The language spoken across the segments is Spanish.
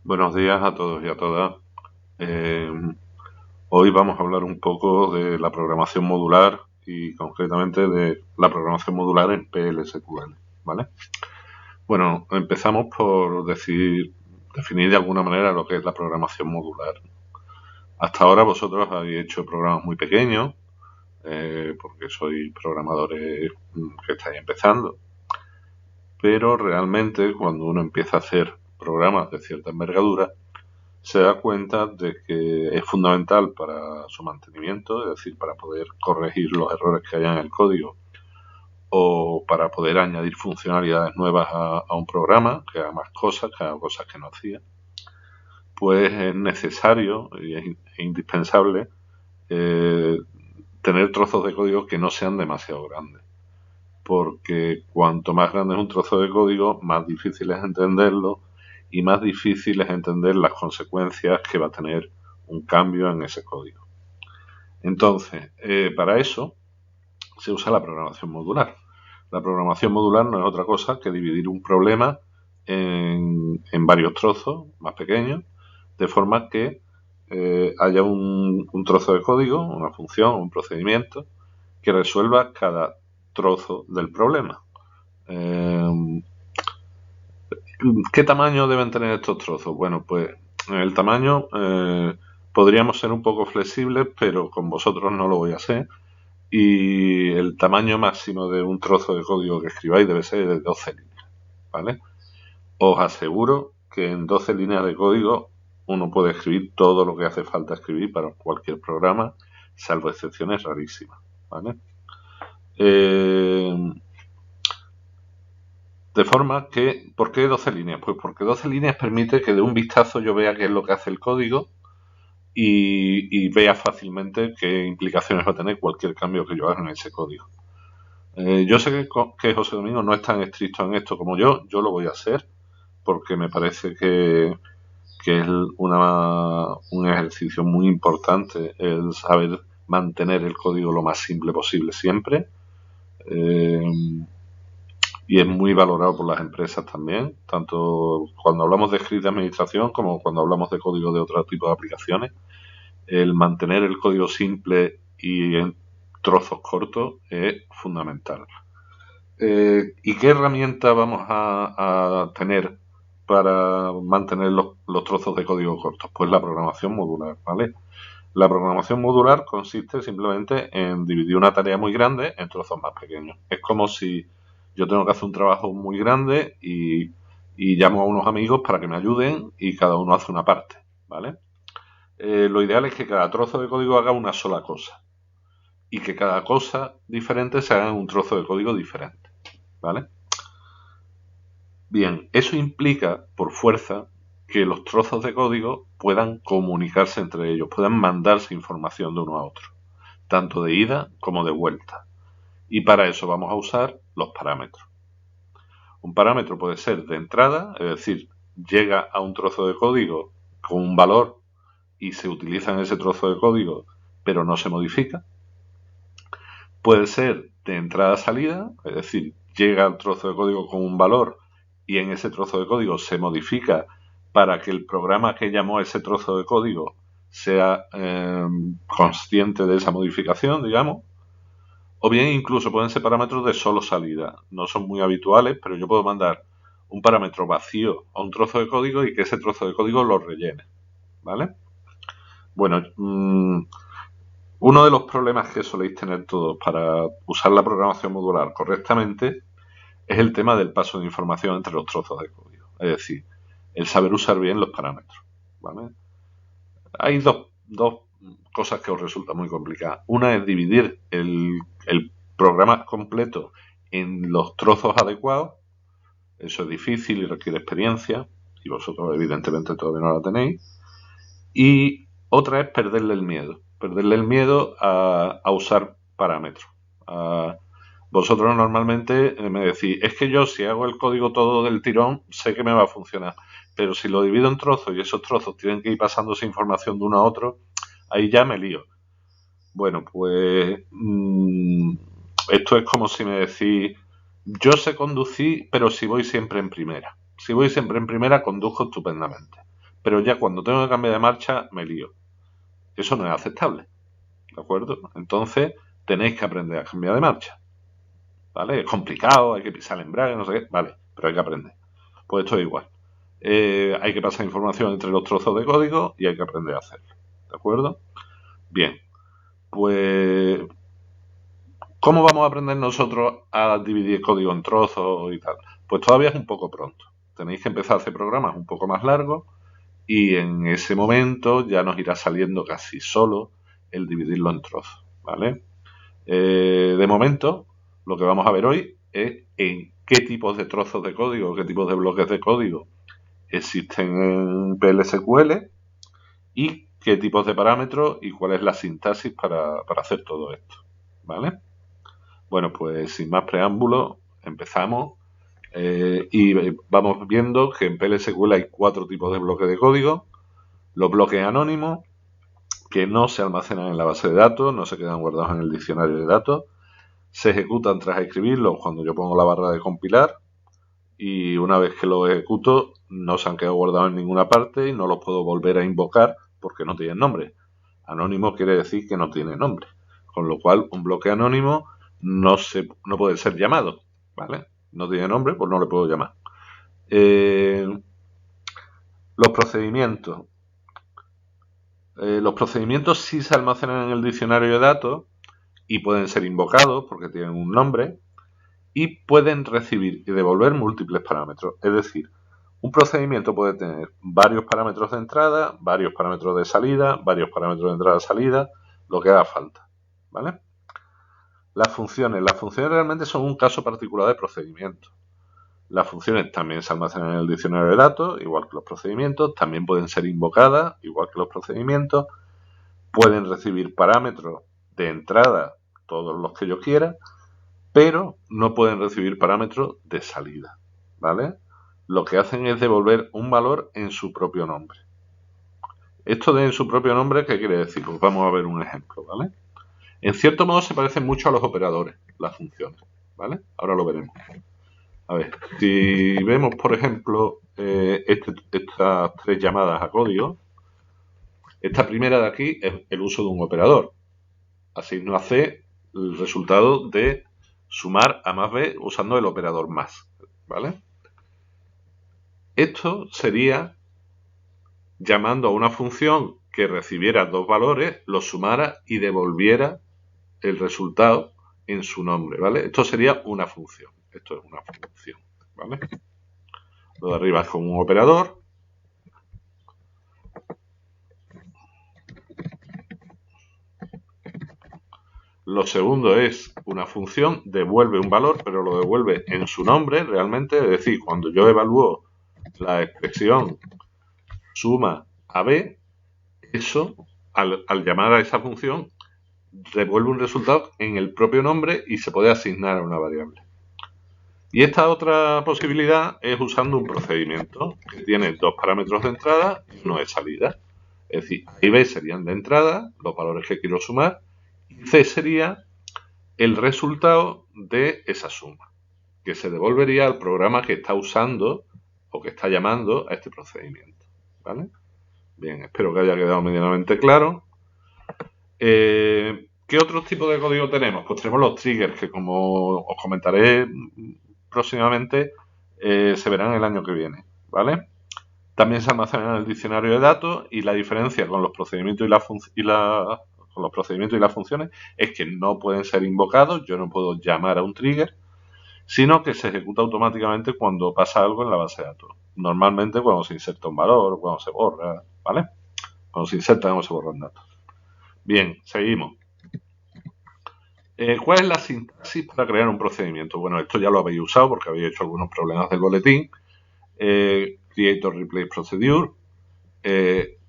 Buenos días a todos y a todas. Eh, Hoy vamos a hablar un poco de la programación modular y concretamente de la programación modular en PLSQL, ¿vale? Bueno, empezamos por definir de alguna manera lo que es la programación modular. Hasta ahora vosotros habéis hecho programas muy pequeños, porque sois programadores que estáis empezando, pero realmente cuando uno empieza a hacer programas de cierta envergadura, se da cuenta de que es fundamental para su mantenimiento, es decir, para poder corregir los errores que haya en el código o para poder añadir funcionalidades nuevas a un programa, que haga más cosas, que haga cosas que no hacía, pues es necesario y es indispensable eh, tener trozos de código que no sean demasiado grandes. Porque cuanto más grande es un trozo de código, más difícil es entenderlo y más difícil es entender las consecuencias que va a tener un cambio en ese código. Entonces, para eso se usa la programación modular. La programación modular no es otra cosa que dividir un problema en varios trozos más pequeños, de forma que haya un trozo de código, una función, un procedimiento, que resuelva cada trozo del problema. ¿Qué tamaño deben tener estos trozos? Bueno, pues el tamaño podríamos ser un poco flexibles, pero con vosotros no lo voy a hacer. Y el tamaño máximo de un trozo de código que escribáis debe ser de 12 líneas, ¿vale? Os aseguro que en 12 líneas de código uno puede escribir todo lo que hace falta escribir para cualquier programa, salvo excepciones rarísimas, ¿vale? De forma que, ¿por qué 12 líneas? Pues porque 12 líneas permite que de un vistazo yo vea qué es lo que hace el código y vea fácilmente qué implicaciones va a tener cualquier cambio que yo haga en ese código. Yo sé que José Domingo no es tan estricto en esto como yo lo voy a hacer porque me parece que es un ejercicio muy importante el saber mantener el código lo más simple posible siempre. Y es muy valorado por las empresas también, tanto cuando hablamos de script de administración como cuando hablamos de código de otro tipo de aplicaciones. El mantener el código simple y en trozos cortos es fundamental. ¿Y qué herramienta vamos a tener para mantener los trozos de código cortos? Pues la programación modular, ¿vale? La programación modular consiste simplemente en dividir una tarea muy grande en trozos más pequeños. Es como si yo tengo que hacer un trabajo muy grande y llamo a unos amigos para que me ayuden y cada uno hace una parte, ¿vale? Lo ideal es que cada trozo de código haga una sola cosa y que cada cosa diferente se haga en un trozo de código diferente, ¿vale? Bien, eso implica, por fuerza, que los trozos de código puedan comunicarse entre ellos, puedan mandarse información de uno a otro, tanto de ida como de vuelta. Y para eso vamos a usar los parámetros. Un parámetro puede ser de entrada, es decir, llega a un trozo de código con un valor y se utiliza en ese trozo de código, pero no se modifica. Puede ser de entrada-salida, es decir, llega al trozo de código con un valor y en ese trozo de código se modifica para que el programa que llamó ese trozo de código sea consciente de esa modificación, digamos. O bien incluso pueden ser parámetros de solo salida. No son muy habituales, pero yo puedo mandar un parámetro vacío a un trozo de código y que ese trozo de código lo rellene, ¿vale? Bueno, uno de los problemas que soléis tener todos para usar la programación modular correctamente es el tema del paso de información entre los trozos de código. Es decir, el saber usar bien los parámetros, ¿vale? Hay dos cosas que os resultan muy complicadas. Una es dividir el programa completo en los trozos adecuados. Eso es difícil y requiere experiencia. Y vosotros, evidentemente, todavía no la tenéis. Y otra es perderle el miedo. Perderle el miedo a usar parámetros. Vosotros normalmente me decís, es que yo si hago el código todo del tirón, sé que me va a funcionar. Pero si lo divido en trozos y esos trozos tienen que ir pasando esa información de uno a otro, ahí ya me lío. Bueno, pues esto es como si me decís, yo sé conducir, pero si voy siempre en primera. Si voy siempre en primera, conduzco estupendamente. pero ya cuando tengo que cambiar de marcha me lío. Eso no es aceptable, ¿de acuerdo? Entonces tenéis que aprender a cambiar de marcha, ¿vale? Es complicado, hay que pisar el embrague, no sé qué, vale, pero hay que aprender. Pues esto es igual. Hay que pasar información entre los trozos de código y hay que aprender a hacerlo, ¿de acuerdo? Bien, pues ¿cómo vamos a aprender nosotros a dividir código en trozos y tal? Pues todavía es un poco pronto. Tenéis que empezar a hacer programas un poco más largos y en ese momento ya nos irá saliendo casi solo el dividirlo en trozos, ¿vale? De momento, lo que vamos a ver hoy es en qué tipos de trozos de código, qué tipos de bloques de código existen en PLSQL y qué tipos de parámetros y cuál es la sintaxis para hacer todo esto, ¿vale? Bueno, pues sin más preámbulos, empezamos y vamos viendo que en PLSQL hay 4 tipos de bloques de código. Los bloques anónimos, que no se almacenan en la base de datos, no se quedan guardados en el diccionario de datos, se ejecutan tras escribirlos cuando yo pongo la barra de compilar y una vez que los ejecuto no se han quedado guardados en ninguna parte y no los puedo volver a invocar porque no tienen nombre. Anónimo quiere decir que no tiene nombre, con lo cual un bloque anónimo no puede ser llamado, ¿vale? No tiene nombre, pues no le puedo llamar. Los procedimientos. Los procedimientos sí se almacenan en el diccionario de datos y pueden ser invocados porque tienen un nombre y pueden recibir y devolver múltiples parámetros. Es decir, un procedimiento puede tener varios parámetros de entrada, varios parámetros de salida, varios parámetros de entrada-salida, lo que haga falta, ¿vale? Las funciones realmente son un caso particular de procedimiento. Las funciones también se almacenan en el diccionario de datos, igual que los procedimientos, también pueden ser invocadas, igual que los procedimientos, pueden recibir parámetros de entrada, todos los que yo quiera, pero no pueden recibir parámetros de salida, ¿vale? Lo que hacen es devolver un valor en su propio nombre. Esto de en su propio nombre, ¿qué quiere decir? Pues vamos a ver un ejemplo, ¿vale? En cierto modo se parecen mucho a los operadores, las funciones, ¿vale? Ahora lo veremos. A ver, si vemos, por ejemplo, estas 3 llamadas a código, esta primera de aquí es el uso de un operador. Asigno a C el resultado de sumar a más B usando el operador más, ¿vale? Esto sería llamando a una función que recibiera 2 valores, los sumara y devolviera el resultado en su nombre, ¿vale? Esto sería una función. Esto es una función, ¿vale? Lo de arriba es con un operador. Lo segundo es una función, devuelve un valor, pero lo devuelve en su nombre realmente, es decir, cuando yo evalúo la expresión suma a B, eso, al llamar a esa función, devuelve un resultado en el propio nombre y se puede asignar a una variable. Y esta otra posibilidad es usando un procedimiento que tiene 2 parámetros de entrada y 1 de salida. Es decir, A y B serían de entrada, los valores que quiero sumar, y C sería el resultado de esa suma, que se devolvería al programa que está usando o que está llamando a este procedimiento, ¿vale? Bien, espero que haya quedado medianamente claro. ¿Qué otros tipos de código tenemos? Pues tenemos los triggers, que como os comentaré próximamente, se verán el año que viene, ¿vale? También se almacenan en el diccionario de datos y la diferencia con los procedimientos con los procedimientos y las funciones es que no pueden ser invocados, yo no puedo llamar a un trigger, sino que se ejecuta automáticamente cuando pasa algo en la base de datos. Normalmente cuando se inserta un valor, cuando se borra, ¿vale? Cuando se insertan o se borran datos. Bien, seguimos. ¿Cuál es la sintaxis para crear un procedimiento? Bueno, esto ya lo habéis usado porque habéis hecho algunos problemas del boletín. Create or replace procedure.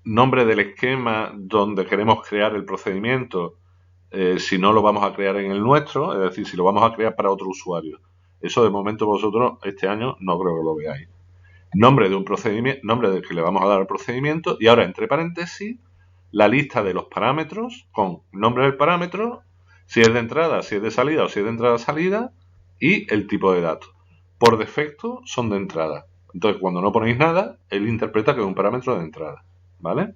Nombre del esquema donde queremos crear el procedimiento, si no lo vamos a crear en el nuestro, es decir, si lo vamos a crear para otro usuario. Eso de momento vosotros este año no creo que lo veáis. Nombre de un procedimiento, nombre del que le vamos a dar al procedimiento y ahora entre paréntesis la lista de los parámetros con nombre del parámetro, si es de entrada, si es de salida o si es de entrada-salida y el tipo de datos. Por defecto son de entrada. Entonces, cuando no ponéis nada, él interpreta que es un parámetro de entrada, ¿vale?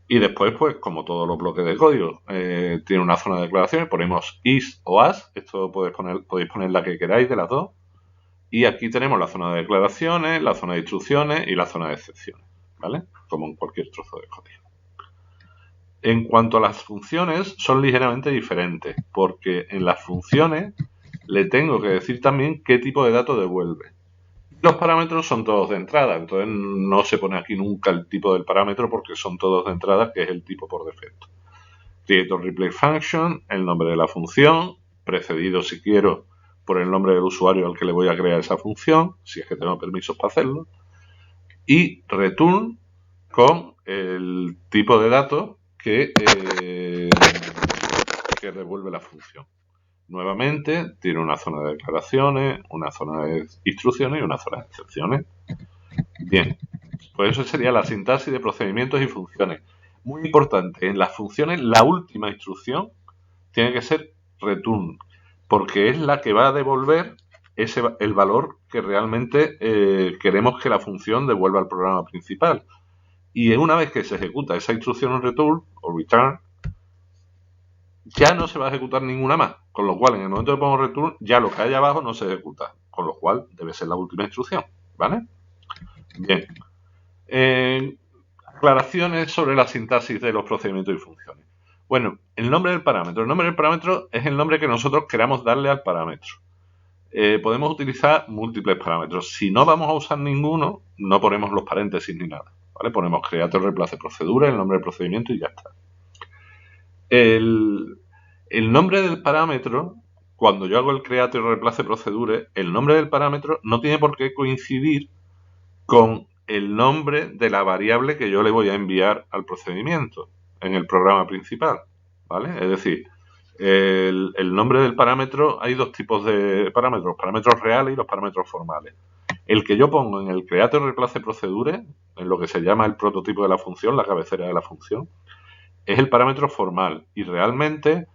Y después, pues, como todos los bloques de código, tiene una zona de declaraciones, ponemos is o as, esto podéis poner la que queráis de las dos. Y aquí tenemos la zona de declaraciones, la zona de instrucciones y la zona de excepciones, ¿vale? Como en cualquier trozo de código. En cuanto a las funciones, son ligeramente diferentes, porque en las funciones le tengo que decir también qué tipo de dato devuelve. Los parámetros son todos de entrada, entonces no se pone aquí nunca el tipo del parámetro porque son todos de entrada, que es el tipo por defecto. Create_replace function, el nombre de la función, precedido si quiero por el nombre del usuario al que le voy a crear esa función, si es que tengo permisos para hacerlo, y return con el tipo de datos que devuelve la función. Nuevamente, tiene una zona de declaraciones, una zona de instrucciones y una zona de excepciones. Bien, pues eso sería la sintaxis de procedimientos y funciones. Muy importante, en las funciones la última instrucción tiene que ser return, porque es la que va a devolver el valor que realmente queremos que la función devuelva al programa principal. Y una vez que se ejecuta esa instrucción en return o return, ya no se va a ejecutar ninguna más. Con lo cual, en el momento que pongo return, ya lo que hay abajo no se ejecuta. Con lo cual, debe ser la última instrucción. ¿Vale? Bien. Aclaraciones sobre la sintaxis de los procedimientos y funciones. Bueno, el nombre del parámetro. El nombre del parámetro es el nombre que nosotros queramos darle al parámetro. Podemos utilizar múltiples parámetros. Si no vamos a usar ninguno, no ponemos los paréntesis ni nada. ¿Vale? Ponemos create o replace procedura, el nombre del procedimiento y ya está. El nombre del parámetro, cuando yo hago el create o replace procedure, el nombre del parámetro no tiene por qué coincidir con el nombre de la variable que yo le voy a enviar al procedimiento en el programa principal, ¿vale? Es decir, el nombre del parámetro, hay dos tipos de parámetros reales y los parámetros formales. El que yo pongo en el create o replace procedure, en lo que se llama el prototipo de la función, la cabecera de la función, es el parámetro formal y realmente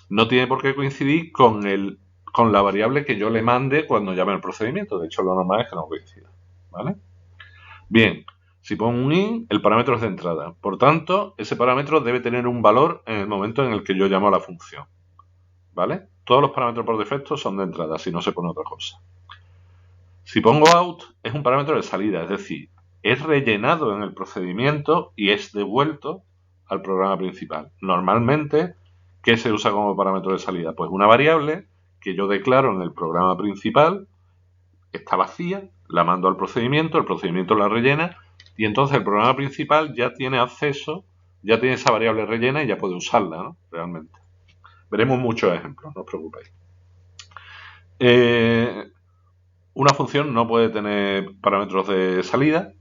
no tiene por qué coincidir con la variable que yo le mande cuando llame el procedimiento. De hecho, lo normal es que no coincida, ¿vale? Bien, si pongo un in, el parámetro es de entrada. Por tanto, ese parámetro debe tener un valor en el momento en el que yo llamo a la función, ¿vale? Todos los parámetros por defecto son de entrada, si no se pone otra cosa. Si pongo out, es un parámetro de salida, es decir, es rellenado en el procedimiento y es devuelto al programa principal. Normalmente, ¿qué se usa como parámetro de salida? Pues una variable que yo declaro en el programa principal, está vacía, la mando al procedimiento, el procedimiento la rellena y entonces el programa principal ya tiene acceso, ya tiene esa variable rellena y ya puede usarla, ¿no? Realmente. Veremos muchos ejemplos, no os preocupéis. Una función no puede tener parámetros de salida.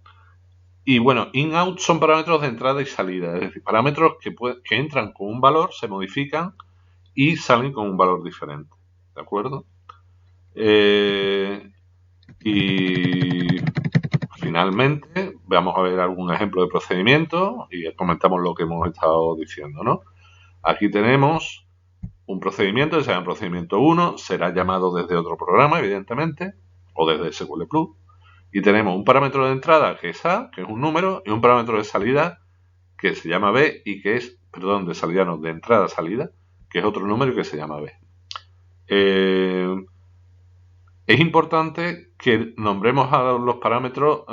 Y bueno, in-out son parámetros de entrada y salida. Es decir, parámetros que entran con un valor, se modifican y salen con un valor diferente. ¿De acuerdo? Y finalmente vamos a ver algún ejemplo de procedimiento y comentamos lo que hemos estado diciendo, ¿no? Aquí tenemos un procedimiento que se llama procedimiento 1, será llamado desde otro programa, evidentemente, o desde SQL Plus. Y tenemos un parámetro de entrada que es A, que es un número, y un parámetro de salida que se llama B y que es, perdón, de salida no, de entrada-salida, que es otro número que se llama B. Es importante que nombremos a los parámetros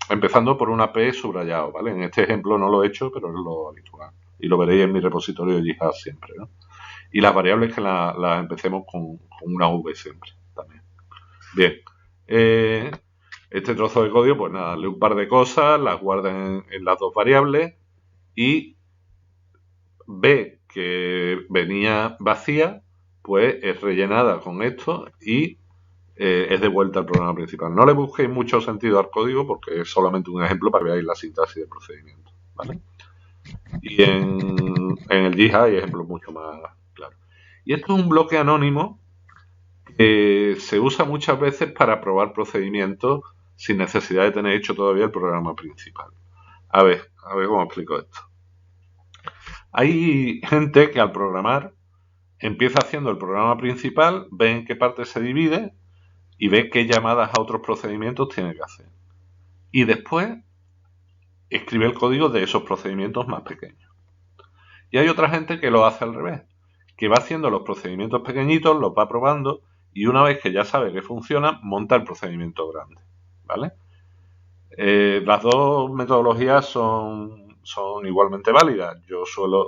empezando por una P subrayado, ¿vale? En este ejemplo no lo he hecho, pero es lo habitual. Y lo veréis en mi repositorio de GitHub siempre, ¿no? Y las variables que las empecemos con una V siempre, también. Bien. Este trozo de código, pues nada, le un par de cosas, las guarda en las dos variables y ve que venía vacía, pues es rellenada con esto y es devuelta al programa principal. No le busquéis mucho sentido al código porque es solamente un ejemplo para que veáis la sintaxis del procedimiento, ¿vale? Y en el GitHub hay ejemplos mucho más claros. Y esto es un bloque anónimo que se usa muchas veces para probar procedimientos sin necesidad de tener hecho todavía el programa principal. A ver cómo explico esto. Hay gente que al programar empieza haciendo el programa principal, ve en qué parte se divide y ve qué llamadas a otros procedimientos tiene que hacer. Y después escribe el código de esos procedimientos más pequeños. Y hay otra gente que lo hace al revés, que va haciendo los procedimientos pequeñitos, los va probando, y una vez que ya sabe que funciona, monta el procedimiento grande, ¿vale? Las dos metodologías son igualmente válidas.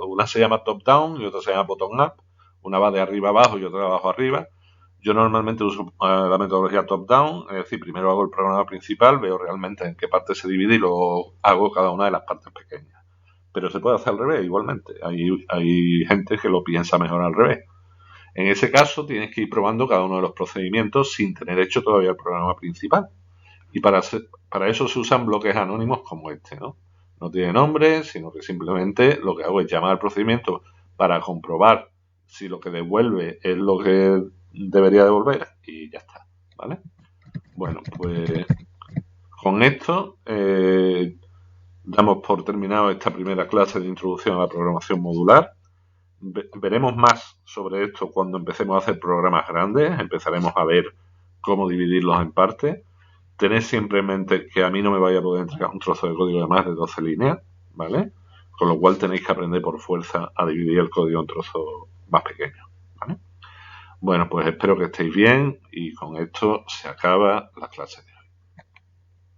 Una se llama top-down y otra se llama bottom-up. Una va de arriba abajo y otra de abajo arriba. Yo normalmente uso la metodología top-down, es decir, primero hago el programa principal, veo realmente en qué parte se divide y luego hago cada una de las partes pequeñas. Pero se puede hacer al revés igualmente. Hay gente que lo piensa mejor al revés. En ese caso tienes que ir probando cada uno de los procedimientos sin tener hecho todavía el programa principal. Y para eso se usan bloques anónimos como este, ¿no? No tiene nombre, sino que simplemente lo que hago es llamar al procedimiento para comprobar si lo que devuelve es lo que debería devolver y ya está, ¿vale? Bueno, pues con esto damos por terminado esta primera clase de introducción a la programación modular. Veremos más sobre esto cuando empecemos a hacer programas grandes. Empezaremos a ver cómo dividirlos en partes. Tened siempre en mente que a mí no me vaya a poder entregar un trozo de código de más de 12 líneas, ¿vale? Con lo cual tenéis que aprender por fuerza a dividir el código en trozos más pequeños, ¿vale? Bueno, pues espero que estéis bien y con esto se acaba la clase de hoy.